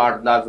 8 10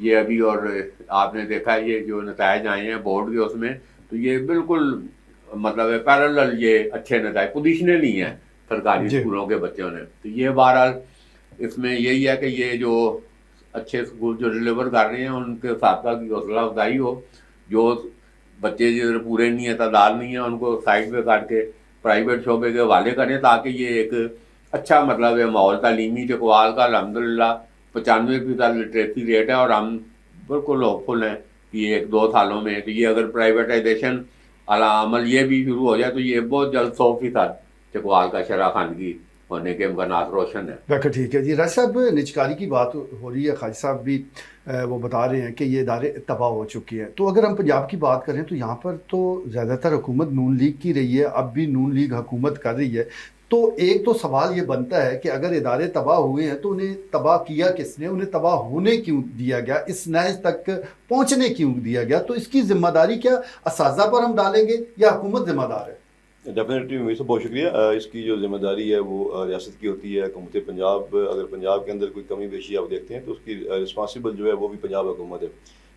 یہ ابھی اور آپ نے دیکھا یہ جو نتائج آئے ہیں بورڈ کے اس میں، تو یہ بالکل مطلب ہے پیرالل یہ اچھے نتائج پوزیشنیں لی ہیں سرکاری اسکولوں کے بچوں نے. تو یہ بہرحال اس میں یہی ہے کہ یہ جو اچھے اسکول جو ڈلیور کر رہے ہیں ان کے اساتذہ کی حوصلہ افزائی ہو. جو بچے جدھر پورے نہیں ہیں تعداد نہیں ہے ان کو سائڈ پہ کاٹ کے پرائیویٹ شعبے کے حوالے کریں تاکہ یہ ایک اچھا مطلب ہے ماحول تعلیمی چکوال کا الحمدللہ 95% لٹریسی ریٹ ہے، اور ہم بالکل ہوپ فل ہیں کہ یہ 1-2 سالوں میں تو یہ اگر پرائیویٹائزیشن عمل یہ بھی شروع ہو جائے تو یہ بہت جلد 100% چکوال کا شرح خواندگی ہونے کے امکانات روشن ہیں. بالکل ٹھیک ہے جی. راج صاحب نجکاری کی بات ہو رہی ہے، خواجہ صاحب بھی وہ بتا رہے ہیں کہ یہ ادارے تباہ ہو چکے ہیں. تو اگر ہم پنجاب کی بات کریں تو یہاں پر تو زیادہ تر حکومت نون لیگ کی رہی ہے، اب بھی نون لیگ حکومت کر رہی ہے. تو ایک تو سوال یہ بنتا ہے کہ اگر ادارے تباہ ہوئے ہیں تو انہیں تباہ کیا کس نے، انہیں تباہ ہونے کیوں دیا گیا، اس نہج تک پہنچنے کیوں دیا گیا؟ تو اس کی ذمہ داری کیا اساتذہ پر ہم ڈالیں گے یا حکومت ذمہ دار ہے؟ ڈیفینیٹلی میرے سے بہت شکریہ. اس کی جو ذمہ داری ہے وہ ریاست کی ہوتی ہے، حکومت پنجاب. اگر پنجاب کے اندر کوئی کمی بیشی آپ دیکھتے ہیں تو اس کی رسپانسبل جو ہے وہ بھی پنجاب حکومت ہے.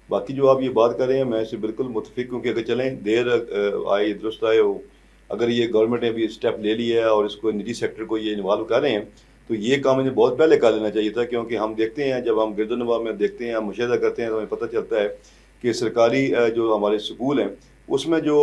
باقی جو آپ یہ بات کر رہے ہیں میں اس سے بالکل متفق ہوں کہ اگر چلیں دیر آئے درست آئے ہو، اگر یہ گورنمنٹ نے بھی اسٹیپ لے لیا ہے اور اس کو نجی سیکٹر کو یہ انوالو کر رہے ہیں تو یہ کام انہیں بہت پہلے کر لینا چاہیے تھا. کیونکہ ہم دیکھتے ہیں جب ہم گرد و نواح میں دیکھتے ہیں، ہم مشاہدہ کرتے ہیں تو ہمیں پتہ چلتا ہے کہ سرکاری جو ہمارے اسکول ہیں اس میں جو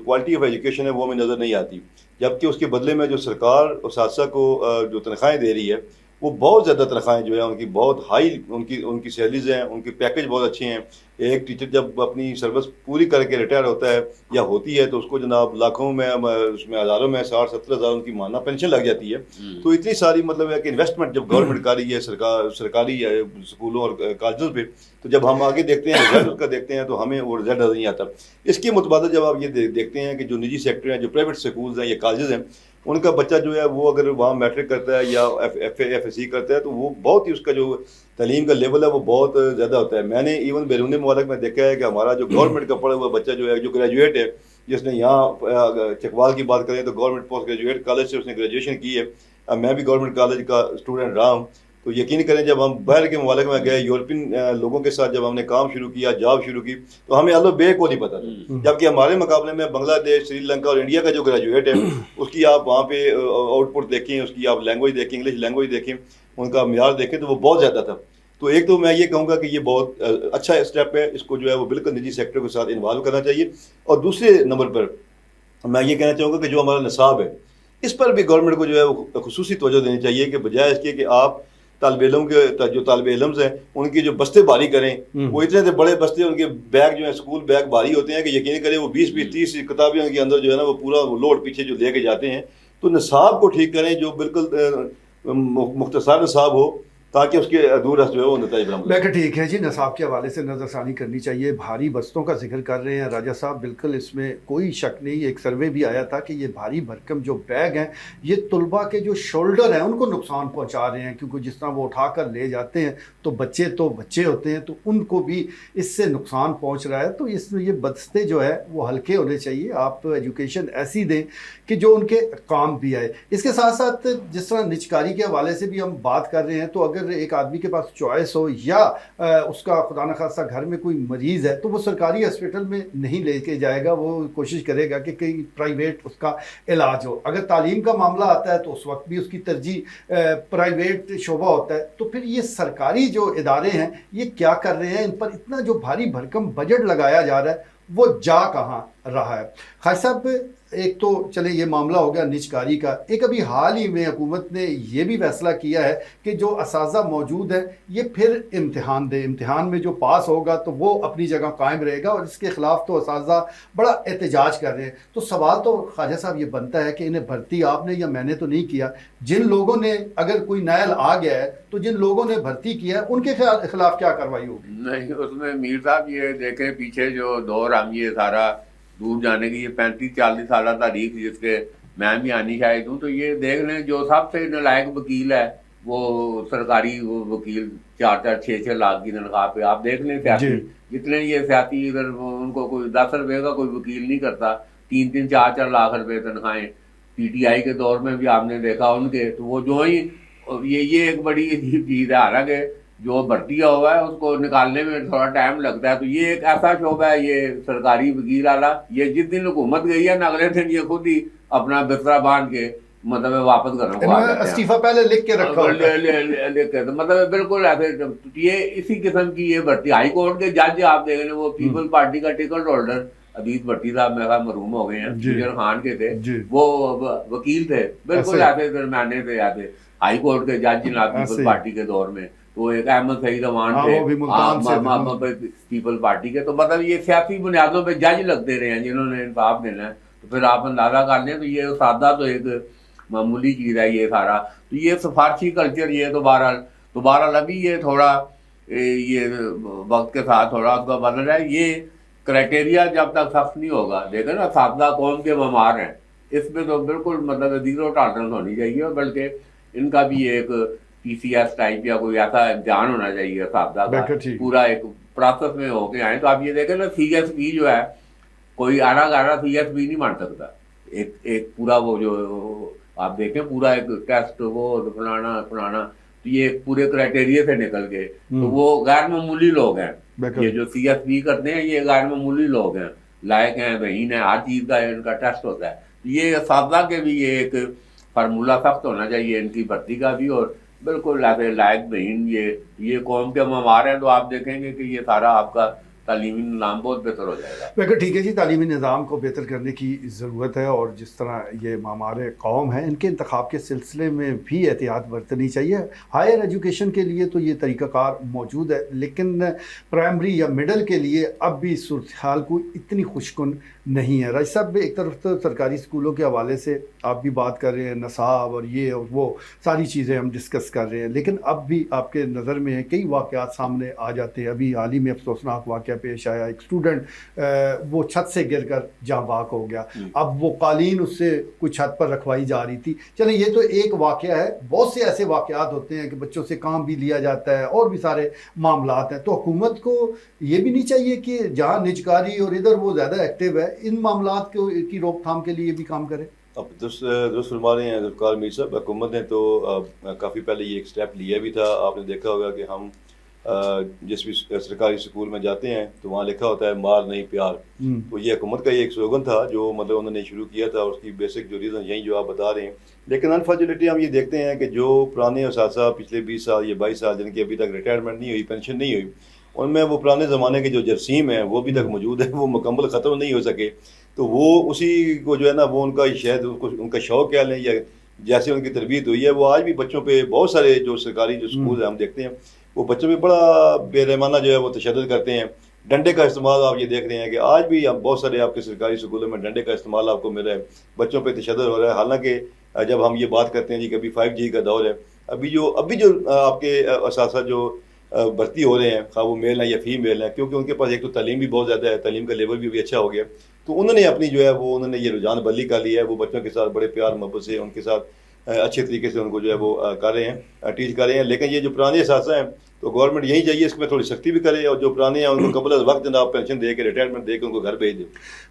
کوالٹی آف ایجوکیشن ہے وہ ہمیں نظر نہیں آتی، جبکہ اس کے بدلے میں جو سرکار اساتذہ کو جو تنخواہیں دے رہی ہے وہ بہت زیادہ تنخواہیں جو ہیں ان کی بہت ہائی، ان کی سیلریز ہیں، ان کے پیکج بہت اچھے ہیں. ایک ٹیچر جب اپنی سروس پوری کر کے ریٹائر ہوتا ہے یا ہوتی ہے تو اس کو جناب لاکھوں میں، اس میں ہزاروں میں 60-70 ہزار ان کی ماہانہ پینشن لگ جاتی ہے. تو اتنی ساری مطلب ہے کہ انویسٹمنٹ جب گورنمنٹ کر رہی ہے سرکاری اسکولوں اور کالجوں پہ، تو جب ہم آگے دیکھتے ہیں رزلٹ اس کا دیکھتے ہیں تو ہمیں وہ رزلٹ نظر نہیں آتا. اس کے متبادل جب آپ یہ دیکھتے ہیں کہ جو نجی سیکٹر ہیں، جو پرائیویٹ اسکولز ہیں یا کالجز ہیں، ان کا بچہ جو ہے وہ اگر وہاں میٹرک کرتا ہے یا ایف ایس سی کرتا ہے تو وہ بہت ہی اس کا جو تعلیم کا لیول ہے وہ بہت زیادہ ہوتا ہے. میں نے ایون بیرون ممالک میں دیکھا ہے کہ ہمارا جو گورنمنٹ کا پڑھا ہوا بچہ جو ہے، جو گریجویٹ ہے، جس نے یہاں چکوال کی بات کریں تو گورنمنٹ پوسٹ گریجویٹ کالج سے اس نے گریجویشن کی ہے. میں بھی گورنمنٹ کالج کا اسٹوڈنٹ رہا ہوں. تو یقین کریں جب ہم باہر کے ممالک میں گئے، یورپین لوگوں کے ساتھ جب ہم نے کام شروع کیا، جاب شروع کی، تو ہمیں اللہ بے کو نہیں پتا تھا. جبکہ ہمارے مقابلے میں بنگلہ دیش، سری لنکا اور انڈیا کا جو گریجویٹ ہے اس کی آپ وہاں پہ آؤٹ پٹ دیکھیں، اس کی آپ لینگویج دیکھیں، انگلش لینگویج دیکھیں، ان کا معیار دیکھیں تو وہ بہت زیادہ تھا. تو ایک تو میں یہ کہوں گا کہ یہ بہت اچھا اسٹیپ ہے، اس کو جو ہے وہ بالکل نجی سیکٹر کے ساتھ انوالو کرنا چاہیے. اور دوسرے نمبر پر میں یہ کہنا چاہوں گا کہ جو ہمارا نصاب ہے اس پر بھی گورنمنٹ کو جو ہے وہ خصوصی توجہ دینی چاہیے، کہ بجائے اس کے کہ آپ طالب علم کے جو طالب علم ہیں ان کی جو بستے بھاری کریں، وہ اتنے سے بڑے بستے، ان کے بیگ جو ہیں اسکول بیگ بھاری ہوتے ہیں کہ یقین کریں وہ 20-30 کتابیں ان کے اندر جو ہے نا وہ پورا لوڈ پیچھے جو لے کے جاتے ہیں. تو نصاب کو ٹھیک کریں جو بالکل مختصر نصاب ہو تاکہ اس کے دور رس جو ہے وہ نتائج برآمد. بالکل ٹھیک ہے جی. نصاب کے حوالے سے نظر ثانی کرنی چاہیے. بھاری بستوں کا ذکر کر رہے ہیں راجہ صاحب، بالکل اس میں کوئی شک نہیں. ایک سروے بھی آیا تھا کہ یہ بھاری بھرکم جو بیگ ہیں یہ طلباء کے جو شولڈر ہیں ان کو نقصان پہنچا رہے ہیں، کیونکہ جس طرح وہ اٹھا کر لے جاتے ہیں تو بچے ہوتے ہیں تو ان کو بھی اس سے نقصان پہنچ رہا ہے. تو اس میں یہ بستے جو ہے وہ ہلکے ہونے چاہیے. آپ ایجوکیشن ایسی دیں کہ جو ان کے کام بھی آئے. اس کے ساتھ ساتھ جس طرح نجکاری کے حوالے سے بھی ہم بات کر رہے ہیں، تو اگر ایک آدمی کے پاس چوائس ہو یا اس کا خدا نخواستہ گھر میں کوئی مریض ہے تو وہ سرکاری ہاسپٹل میں نہیں لے کے جائے گا، وہ کوشش کرے گا کہ کہیں پرائیویٹ اس کا علاج ہو. اگر تعلیم کا معاملہ آتا ہے تو اس وقت بھی اس کی ترجیح پرائیویٹ شعبہ ہوتا ہے. تو پھر یہ سرکاری جو ادارے ہیں یہ کیا کر رہے ہیں؟ ان پر اتنا جو بھاری بھرکم بجٹ لگایا جا رہا ہے وہ جا کہاں رہا ہے؟ خواجہ صاحب ایک تو چلے یہ معاملہ ہو گیا نجکاری کا. ایک ابھی حال ہی میں حکومت نے یہ بھی فیصلہ کیا ہے کہ جو اساتذہ موجود ہیں یہ پھر امتحان دیں، امتحان میں جو پاس ہوگا تو وہ اپنی جگہ قائم رہے گا، اور اس کے خلاف تو اساتذہ بڑا احتجاج کر رہے ہیں. تو سوال تو خواجہ صاحب یہ بنتا ہے کہ انہیں بھرتی آپ نے یا میں نے تو نہیں کیا. جن لوگوں نے اگر کوئی نائل آ گیا ہے تو جن لوگوں نے بھرتی کیا ہے ان کے خلاف کیا کارروائی ہوگی؟ نہیں، اس میں میر صاحب یہ دیکھیں پیچھے جو دور ہم یہ سارا دور جانے کی یہ 35-40 سالہ تاریخ جس کے میں بھی آنی شاہد ہوں، تو یہ دیکھ لیں جو سب سے نالائق وکیل ہے وہ سرکاری وکیل 4-6 لاکھ کی تنخواہ پہ. آپ دیکھ لیں سیاسی جتنے یہ سیاسی ادھر ان کو کوئی 10 روپے کا کوئی وکیل نہیں کرتا، 3-4 لاکھ روپے تنخواہیں. پی ٹی آئی کے دور میں بھی آپ نے دیکھا ان کے، تو وہ جو ہی یہ ایک بڑی عجیب چیز ہے. حالانکہ جو بھرتی ہوا ہے اس کو نکالنے میں تھوڑا ٹائم لگتا ہے. تو یہ ایک ایسا شعبہ ہے یہ سرکاری وکیل والا، یہ جس دن حکومت گئی ہے نا اگلے دن یہ خود ہی اپنا بستر باندھ کے مطلب واپس گھروں کو آ جاتے ہیں. استعفیٰ پہلے لکھ کے رکھا ہوتا ہے. لکھ کے مطلب بالکل ایسے. یہ اسی قسم کی یہ بھرتی. ہائی کورٹ کے جج آپ دیکھ لیں، وہ پیپل پارٹی کا ٹکٹ ہولڈر عبید بھٹی صاحب میرا مرحوم ہو گئے ہیں، جوجر خان کے تھے، وہ وکیل تھے، بالکل ایسے درمیانے تھے ایسے ہائی کورٹ کے جج جناب پیپل پارٹی کے دور میں. تو ایک احمد سعید امان تھے پیپل پارٹی کے. تو مطلب یہ سیاسی بنیادوں پہ جج لگتے رہے ہیں جنہوں نے انصاف دینا ہے. تو پھر آپ اندازہ کر لیں. تو یہ سادہ تو ایک معمولی چیز ہے یہ سارا. تو یہ سفارشی کلچر یہ تو بہرحال ابھی یہ تھوڑا یہ وقت کے ساتھ تھوڑا اس کا بدل رہا ہے. یہ کرائٹیریا جب تک سخت نہیں ہوگا، دیکھیں نا اساتذہ قوم کے معمار ہیں، اس پہ تو بالکل مطلب زیرو ٹالرنس ہونی چاہیے. اور بلکہ ان کا بھی ایک پی سی ایس ٹائپ یا کوئی ایسا امتحان ہونا چاہیے اساتذہ کا، پورا ایک پروسیس میں ہو کے آئیں. تو آپ یہ دیکھیں نا سی ایس پی جو ہے کوئی آرا سی ایس پی نہیں بن سکتا. ایک پورا وہ جو آپ دیکھیں پورا ایک ٹیسٹ وہ فلانا. تو یہ پورے کرائٹیریا سے نکل گئے. تو وہ غیر معمولی لوگ ہیں یہ جو سی ایس پی کرتے ہیں، یہ غیر معمولی لوگ ہیں، لائق ہیں، ذہین ہیں، ہر چیز کا ان کا ٹیسٹ ہوتا ہے. یہ اساتذہ کے بھی یہ ایک فارمولہ سخت ہونا چاہیے ان کی بھرتی کا بھی. اور بالکل ایسے لائق ذہین یہ قوم کے معمار ہیں. تو آپ دیکھیں گے کہ یہ سارا آپ کا تعلیمی نظام بہت بہتر ہو جائے گا. بالکل ٹھیک ہے جی. تعلیمی نظام کو بہتر کرنے کی ضرورت ہے، اور جس طرح یہ معمار قوم ہیں ان کے انتخاب کے سلسلے میں بھی احتیاط برتنی چاہیے. ہائر ایجوکیشن کے لیے تو یہ طریقہ کار موجود ہے، لیکن پرائمری یا مڈل کے لیے اب بھی صورتحال کو اتنی خوشکن نہیں ہے. راج صاحب ایک طرف تو سرکاری اسکولوں کے حوالے سے آپ بھی بات کر رہے ہیں، نصاب اور یہ اور وہ ساری چیزیں ہم ڈسکس کر رہے ہیں، لیکن اب بھی آپ کے نظر میں کئی واقعات سامنے آ جاتے ہیں. ابھی حال ہی میں افسوسناک واقعہ پیش آیا، ایک اسٹوڈنٹ وہ چھت سے گر کر جاں باک ہو گیا. اب وہ قالین اس سے کوئی چھت پر رکھوائی جا رہی تھی. چلیں یہ تو ایک واقعہ ہے، بہت سے ایسے واقعات ہوتے ہیں کہ بچوں سے کام بھی لیا جاتا ہے اور بھی سارے معاملات ہیں. تو حکومت کو یہ بھی نہیں چاہیے کہ جہاں نجکاری اور ادھر وہ زیادہ ایکٹیو ہے، ان معاملات کی روک تھام کے لیے بھی کام کرے؟ اب درست فرما رہے ہیں ذوالفقار میر صاحب. حکومت نے تو کافی پہلے یہ ایک سٹیپ لیا بھی تھا. آپ نے دیکھا ہوگا کہ ہم جس بھی سرکاری اسکول میں جاتے ہیں تو وہاں لکھا ہوتا ہے مار نہیں پیار. تو یہ حکومت کا یہ ایک سلوگن تھا جو مطلب انہوں نے شروع کیا تھا، اور اس کی بیسک جو ریزن یہی جو آپ بتا رہے ہیں. لیکن انفارچونیٹلی ہم یہ دیکھتے ہیں کہ جو پرانے اساتذہ پچھلے 20 سال یا 22 سال جن کی ابھی تک ریٹائرمنٹ نہیں ہوئی، پینشن نہیں ہوئی، ان میں وہ پرانے زمانے کے جو جرسیم ہیں وہ بھی تک موجود ہیں، وہ مکمل ختم نہیں ہو سکے. تو وہ اسی کو جو ہے نا وہ ان کا شاید ان کا شوق کہہ لیں یا جیسے ان کی تربیت ہوئی ہے، وہ آج بھی بچوں پہ بہت سارے جو سرکاری جو اسکول ہیں ہم دیکھتے ہیں وہ بچوں پہ بڑا بے رحمانہ جو ہے وہ تشدد کرتے ہیں. ڈنڈے کا استعمال آپ یہ دیکھ رہے ہیں کہ آج بھی بہت سارے آپ کے سرکاری اسکولوں میں ڈنڈے کا استعمال آپ کو مل رہا ہے، بچوں پہ تشدد ہو رہا ہے. حالانکہ جب ہم یہ بات کرتے ہیں جی کہ ابھی 5G کا دور ہے، ابھی جو آپ کے اساتذہ جو بھرتی ہو رہے ہیں، خواہ وہ میل ہیں یا فیمیل ہیں، کیونکہ ان کے پاس ایک تو تعلیم بھی بہت زیادہ ہے، تعلیم کا لیول بھی اچھا ہو گیا، تو انہوں نے اپنی جو ہے وہ انہوں نے یہ رجحان بلی کر لیا ہے. وہ بچوں کے ساتھ بڑے پیار محبت سے ان کے ساتھ اچھے طریقے سے ان کو جو ہے وہ کر رہے ہیں، ٹیچ کر رہے ہیں. لیکن یہ جو پرانے اساتذہ ہیں تو گورنمنٹ یہی چاہیے اس میں تھوڑی سختی بھی کرے، اور جو پرانے ہیں ان کو قبل از وقت جناب پینشن دے کے ریٹائرمنٹ دے کے ان کو گھر بھیج دے.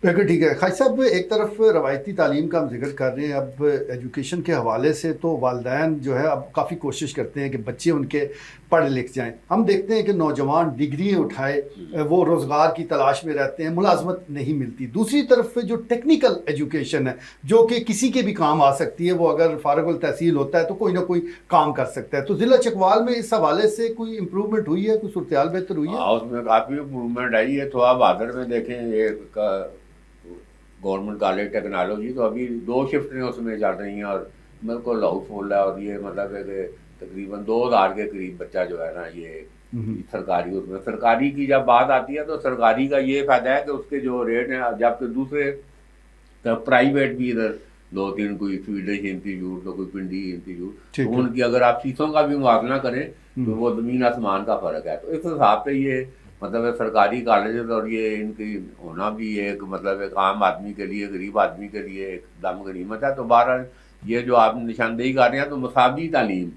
بالکل ٹھیک ہے. خاج صاحب ایک طرف روایتی تعلیم کا ہم ذکر کر رہے ہیں، اب ایجوکیشن کے حوالے سے تو والدین جو ہے اب کافی کوشش کرتے ہیں کہ بچے ان کے پڑھ لکھ جائیں. ہم دیکھتے ہیں کہ نوجوان ڈگریاں اٹھائے وہ روزگار کی تلاش میں رہتے ہیں، ملازمت نہیں ملتی. دوسری طرف جو ٹیکنیکل ایجوکیشن ہے جو کہ کسی کے بھی کام آ سکتی ہے، وہ اگر فارغ التحصیل ہوتا ہے تو کوئی نہ کوئی کام کر سکتا ہے. تو ضلع چکوال میں اس حوالے سے کوئی امپروومنٹ ہوئی ہے، کوئی صورتحال بہتر ہوئی ہے؟ اس میں کافی امپروومنٹ آئی ہے. تو آپ بہادر میں دیکھیں یہ گورنمنٹ کالج ٹیکنالوجی تو ابھی 2 شفٹیں اس میں چل رہی ہیں اور بالکل ہاؤس فل ہے. اور یہ مطلب ہے کہ تقریباً 2000 کے قریب بچہ جو ہے نا یہ سرکاری، اس میں سرکاری کی جب بات آتی ہے تو سرکاری کا یہ فائدہ ہے کہ اس کے جو ریٹ ہیں، جبکہ دوسرے پرائیویٹ بھی ادھر 2-3 کوئی سویڈش انسٹیٹیوٹ تو کوئی پنڈی انسٹیٹیوٹ، تو ان کی اگر آپ فیسوں کا بھی موازنہ کریں تو وہ زمین آسمان کا فرق ہے. تو اس حساب سے یہ مطلب ہے سرکاری کالجز اور یہ ان کی ہونا بھی ایک مطلب ایک عام آدمی کے لیے، غریب آدمی کے لیے ایک دم غنیمت ہے. تو بہرحال یہ جو آپ نشاندہی کر رہے ہیں تو مساوی تعلیم،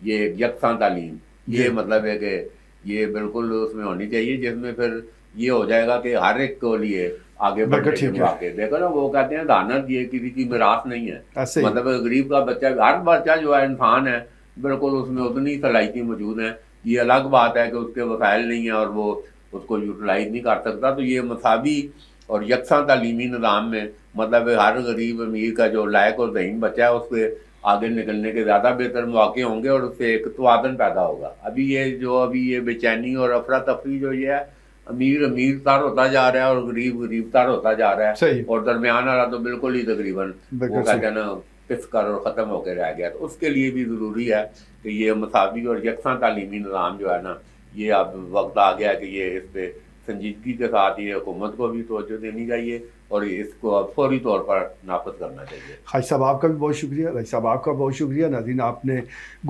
یہ یکساں تعلیم، یہ مطلب ہے کہ یہ بالکل اس میں ہونی چاہیے، جس میں پھر یہ ہو جائے گا کہ ہر ایک کو لیے آگے بڑھنے کے واقع. دیکھو نا وہ کہتے ہیں دانت یہ کسی کی میراث نہیں ہے، مطلب غریب کا بچہ، ہر بچہ جو ہے انسان ہے، بالکل اس میں اتنی صلاحیتیں موجود ہیں یہ الگ بات ہے کہ اس کے وسائل نہیں ہیں اور وہ اس کو یوٹیلائز نہیں کر سکتا. تو یہ مساوی اور یکساں تعلیمی نظام میں مطلب ہر غریب امیر کا جو لائق اور ذہین بچہ ہے اس پہ آگے نکلنے کے زیادہ بہتر مواقع ہوں گے اور اس سے ایک توازن پیدا ہوگا. ابھی یہ بے چینی اور افراتفری جو یہ ہے، امیر امیر تر ہوتا جا رہا ہے اور غریب غریب تر ہوتا جا رہا ہے، صحیح. اور درمیان والا تو بالکل ہی تقریباً وہ کہتے ہیں نا پس کر اور ختم ہو کے رہ گیا. تو اس کے لیے بھی ضروری ہے کہ یہ مساوی اور یکساں تعلیمی نظام جو ہے نا، یہ اب وقت آ گیا کہ یہ اس پہ سنجیدگی کے ساتھ یہ حکومت کو بھی توجہ دینی چاہیے اور اس کو اب فوری طور پر نافذ کرنا چاہیے. خاج صاحب آپ کا بھی بہت شکریہ. رئیس صاحب آپ کا بہت شکریہ. ناظرین آپ نے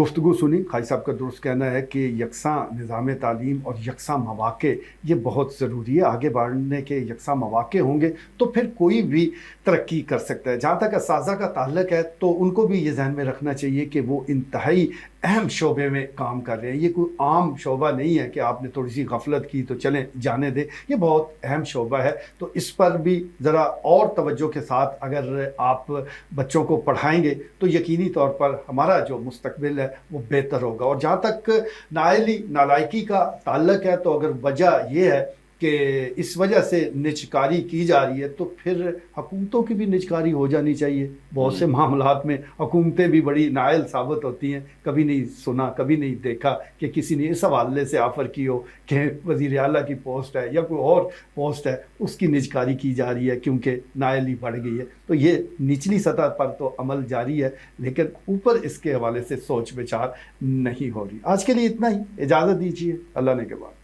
گفتگو سنی. خاج صاحب کا درست کہنا ہے کہ یکساں نظام تعلیم اور یکساں مواقع یہ بہت ضروری ہے. آگے بڑھنے کے یکساں مواقع ہوں گے تو پھر کوئی بھی ترقی کر سکتا ہے. جہاں تک اساتذہ کا تعلق ہے تو ان کو بھی یہ ذہن میں رکھنا چاہیے کہ وہ انتہائی اہم شعبے میں کام کر رہے ہیں. یہ کوئی عام شعبہ نہیں ہے کہ آپ نے تھوڑی سی غفلت کی تو چلیں جانے دیں. یہ بہت اہم شعبہ ہے. تو اس پر بھی ذرا اور توجہ کے ساتھ اگر آپ بچوں کو پڑھائیں گے تو یقینی طور پر ہمارا جو مستقبل ہے وہ بہتر ہوگا. اور جہاں تک نالائکی کا تعلق ہے تو اگر وجہ یہ ہے کہ اس وجہ سے نجکاری کی جا رہی ہے تو پھر حکومتوں کی بھی نجکاری ہو جانی چاہیے. بہت سے معاملات میں حکومتیں بھی بڑی نائل ثابت ہوتی ہیں. کبھی نہیں سنا، کبھی نہیں دیکھا کہ کسی نے اس حوالے سے آفر کی ہو کہ وزیر اعلیٰ کی پوسٹ ہے یا کوئی اور پوسٹ ہے اس کی نجکاری کی جا رہی ہے کیونکہ نائلی بڑھ گئی ہے. تو یہ نچلی سطح پر تو عمل جاری ہے لیکن اوپر اس کے حوالے سے سوچ بچار نہیں ہو رہی. آج کے لیے اتنا ہی. اجازت دیجیے. اللہ نے کے بعد.